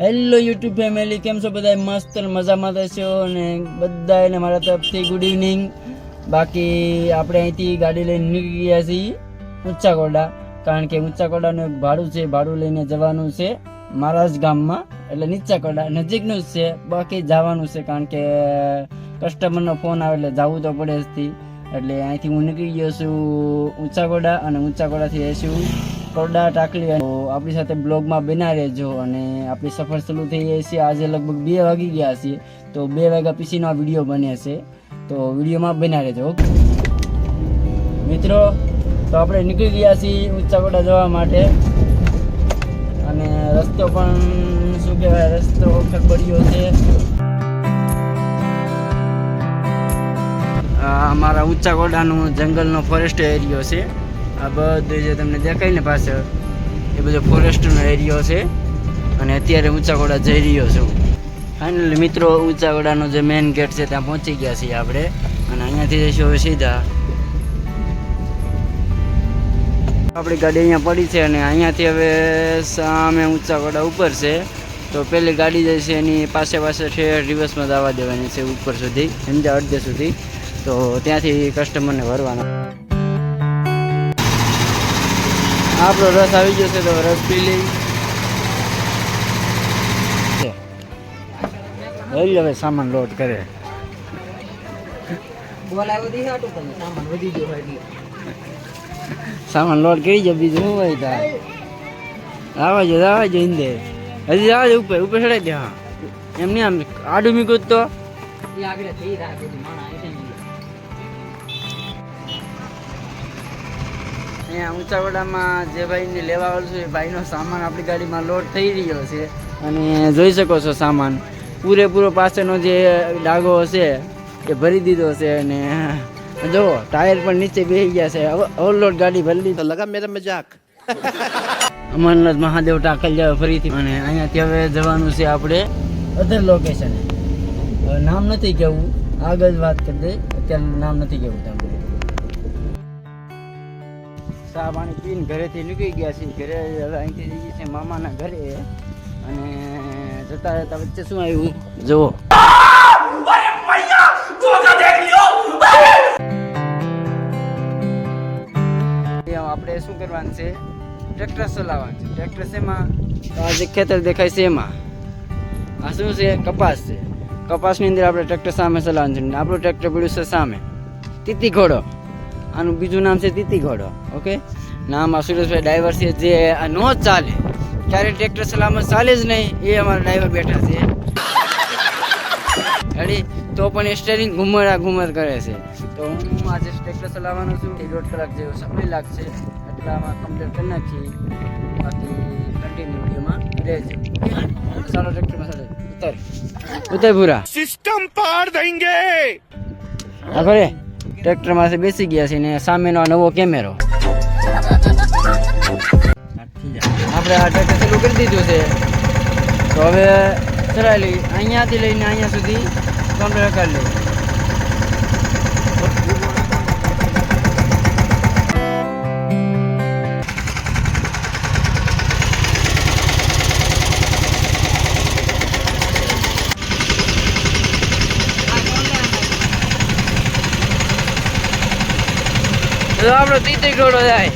Hello YouTube family, કેમ છો બધા? મસ્ત મજામાં થશો અને બધાને મારા તરફથી ગુડ ઇવનિંગ. બાકી આપણે અહીંથી ગાડી લઈને નીકળી ગયા છીએ ઊંચાકોડા, કારણ કે ઊંચાકોડાનું એક ભાડું છે, ભાડું લઈને જવાનું છે મારા જ ગામમાં, એટલે નીચાકોડા નજીકનું જ છે. બાકી જવાનું છે કારણ કે કસ્ટમરનો ફોન આવે એટલે જવું તો પડે જ. એટલે અહીંથી હું નીકળી ગયો છું ઊંચાકોડા અને ઊંચાકોડાથી જઈશું કોડા ટાકલી. આપણી સાથે બ્લોગમાં બના રહેજો અને આપણી સફર શરૂ થઈ જાય છે. આજે લગભગ 2 વાગી ગયા છીએ, તો 2 વાગ્યા પછીનો આ વિડીયો બને છે, તો વિડીયોમાં બના રહેજો મિત્રો. તો આપણે નીકળી ગયા છીએ ઊંચાકોડા જવા માટે અને રસ્તો પણ શું કહેવાય, રસ્તો ખડબડિયો છે. અમારા ઊંચાકોડાનું જંગલનો ફોરેસ્ટ એરિયો છે. આ બધું જે તમને દેખાય ને પાછળ, એ બધો ફોરેસ્ટનો એરિયો છે અને અત્યારે ઊંચાકોડા જઈ રહ્યો છું. ફાઇનલી મિત્રો, ઊંચાકોડાનો જે મેઇન ગેટ છે ત્યાં પહોંચી ગયા છીએ આપણે અને અહીંયાથી જઈશું હવે સીધા. આપણી ગાડી અહીંયા પડી છે અને અહીંયાથી હવે સામે ઊંચાકોડા ઉપર છે, તો પેલી ગાડી જાય છે એની પાસે ઠેર રિવર્સમાં જવા દેવાની છે ઉપર સુધી, સમજા અડધે સુધી. તો ત્યાંથી કસ્ટમરને ભરવાના. આપણો રસ આવી ગયો છે, તો રસ પી લઈ. હવે સામાન લોડ કરે. સામાન લોડ કરી જાય, બીજું શું હોય તાર. આવા જો ઇંદે હજી આવે ઉપર ચડાવી દે. હા એમ નહીં, આમ આડું મીકું તો અહીંયા ઊંચાકોડામાં જે ભાઈને લેવા આવશું એ ભાઈનો સામાન આપણી ગાડીમાં લોડ થઈ રહ્યો છે અને જોઈ શકો છો સામાન પૂરેપૂરો પાછળનો જે ડાગો છે એ ભરી દીધો છે અને જો ટાયર પણ નીચે બેસી ગયા છે. ઓવરલોડ ગાડી ભરી લીધી. લગા મેરા મજાક. અમરનાથ મહાદેવ ટાકલ જાવ ફરીથી અને અહીંયાથી હવે જવાનું છે આપણે અધર લોકેશન. નામ નથી કહેવું, આગળ વાત કરી દે, અત્યારે નામ નથી કહેવું. તમને ચા પાણી પીને ઘરેથી નીકળી ગયા છીએ. ઘરે હવે અહીંથી જઈએ છીએ મામાના ઘરે અને જતા જતા વચ્ચે શું આવ્યું જુઓ. આપણે શું કરવાનું છે, ટ્રેક્ટર ચલાવવાનું છે. ટ્રેક્ટર શેમાં? આ જે ખેતર દેખાય છે એમાં. આ શું છે? કપાસ છે. કપાસની અંદર આપણે ટ્રેક્ટર સામે ચલાવવાનું છે. આપણું ટ્રેક્ટર પડ્યું છે સામે, તીતી ઘોડો. આનું બીજું નામ છે તીતી ઘોડો. ઓકે, નામ આ સુરેશભાઈ ડ્રાઈવર છે, જે આ નો ચાલે ક્યારે ટ્રેક્ટર ચલાવવામાં ચાલે જ નહીં, એ અમારા ડ્રાઈવર બેઠા છે રેડી. તો પણ એ સ્ટેરિંગ ઘુમર કરે છે. તો હું આજે ટ્રેક્ટર ચલાવવાનો છું. 1.5 કલાક જેવો સમય લાગશે, એટલામાં કમ્પ્લીટ કરી નાખીએ. બાકી કન્ટિન્યુ વિડીયોમાં રહેજો. ચાલો ટ્રેક્ટરમાં ચાલો, ઉતર પૂરા સિસ્ટમ પાર દેંગે. હા ખરે ટ્રેક્ટરમાં બેસી ગયા છે ને સામેનો નવો કેમેરો. આપણે આ ટ્રેક્ટર ચાલુ કરી દીધું છે, તો હવે ચલાવી લઈ. અહીંયાથી લઈને અહીંયા સુધી કમ્પ્લીટ કરી લઈએ. આપણો તીતી ઘોડો જાય.